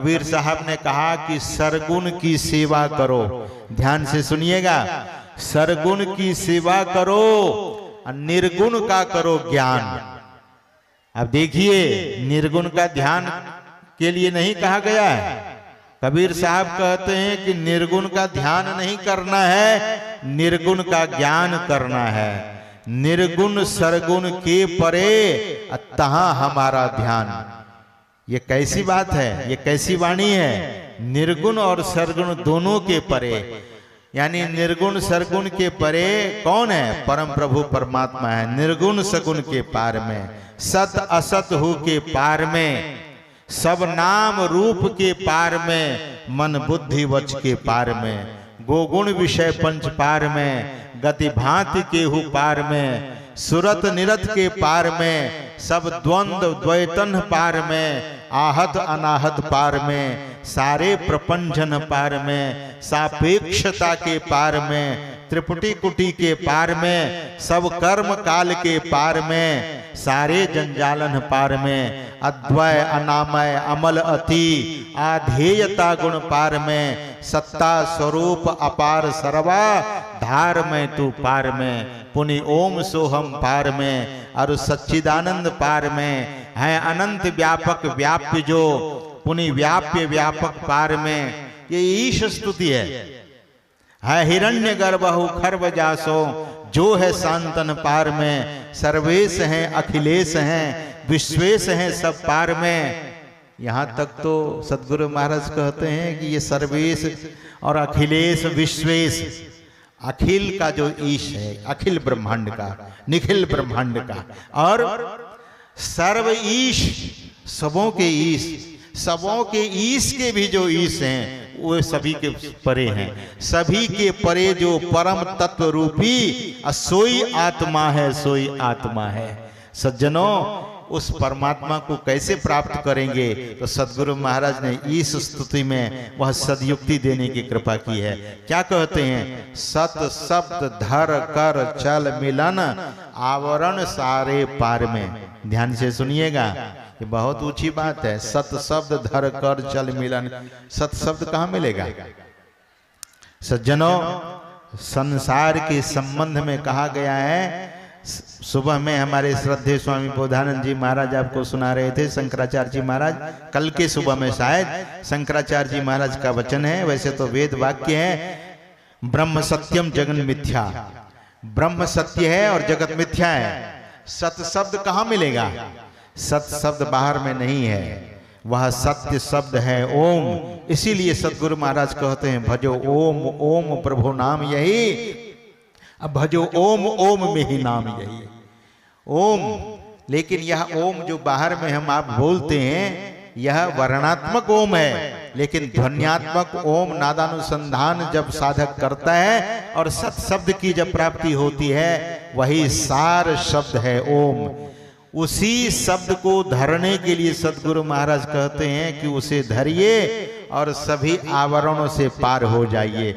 कबीर साहब ने कहा कि सरगुण की सेवा करो। ध्यान से सुनिएगा, सरगुण की सेवा करो, निर्गुण का करो ज्ञान। अब देखिए, निर्गुण का ध्यान के लिए नहीं कहा गया है। कबीर साहब कहते हैं कि निर्गुण का ध्यान नहीं करना है, निर्गुण का ज्ञान करना है। निर्गुण सरगुण के परे तहाँ हमारा ध्यान। ये कैसी बात है, ये कैसी वाणी है? निर्गुण और सरगुण दोनों के परे, यानी निर्गुण सरगुण के परे कौन है? परम प्रभु परमात्मा है। निर्गुण सगुण के पार में, सत असत हो के पार में, सब नाम रूप के पार में, मन बुद्धि वच के पार में, गोगुण विषय पंच पार में, गति भांति के हु पार में, सुरत निरत के पार में, सब द्वंद्व द्वैतन पार में, आहत अनाहत पार में, सारे प्रपंचन पार में, सापेक्षता के पार में, त्रिपुटी कुटी के पार में, सब कर्म काल के पार में, सारे जंजालन पार में, अद्वय अनामय अमल अति आधेयता गुण पार में, सत्ता स्वरूप अपार सर्वा धार में तू पार में, पुनि ओम सोहम पार में, और सच्चिदानंद पार में है, अनंत व्यापक व्याप्य जो पुनि व्याप्य व्यापक पार में। ये ईश स्तुति है हिरण्य गर्भहु खर्व जासो, जो है सांतन पार में, सर्वेश हैं अखिलेश हैं, विश्वेश हैं सब पार में। यहाँ तक तो सदगुरु महाराज कहते हैं कि ये सर्वेश और अखिलेश विश्वेश, अखिल का जो ईश है, अखिल ब्रह्मांड का, निखिल ब्रह्मांड का, और सर्व ईश, सबों के ईश, सबों के ईश के भी जो ईश हैं वो सभी के परे हैं। सभी के परे जो परम तत्व रूपी सोई आत्मा है, सोई आत्मा है। सज्जनों, उस परमात्मा को कैसे प्राप्त करेंगे? तो सदगुरु महाराज ने इस स्तुति में वह सदयुक्ति देने की कृपा की है। क्या कहते हैं? सत शब्द धर कर चल मिलन, आवरण सारे पार में। ध्यान से सुनिएगा, ये बहुत ऊंची बात है। सत शब्द धर कर चल मिलन, सत शब्द कहाँ मिलेगा? सज्जनों, संसार के संबंध में कहा गया है। सुबह में हमारे श्रद्धेय स्वामी बोधानंद जी महाराज आपको सुना रहे थे, शंकराचार्य जी महाराज, कल के सुबह में शायद शंकराचार्य जी महाराज का वचन है। वैसे तो वेद वाक्य है, ब्रह्म सत्यम जगन मिथ्या, ब्रह्म सत्य है और जगत मिथ्या है। सत शब्द कहाँ मिलेगा? सत शब्द बाहर में नहीं है, वह सत्य शब्द है ओम। इसीलिए सदगुरु महाराज कहते हैं, भजो ओम ओम प्रभु नाम यही, अब भजो ओम ओम में ही नाम यही ओम। लेकिन यह ओम जो बाहर में हम आप बोलते हैं, यह वर्णात्मक ओम है, लेकिन ध्वन्यात्मक ओम नादानुसंधान जब साधक करता है और सत शब्द की जब प्राप्ति होती है, वही सार शब्द है ओम। उसी शब्द को धरने के लिए सदगुरु महाराज कहते हैं कि उसे धरिए और सभी आवरणों से पार हो जाइए।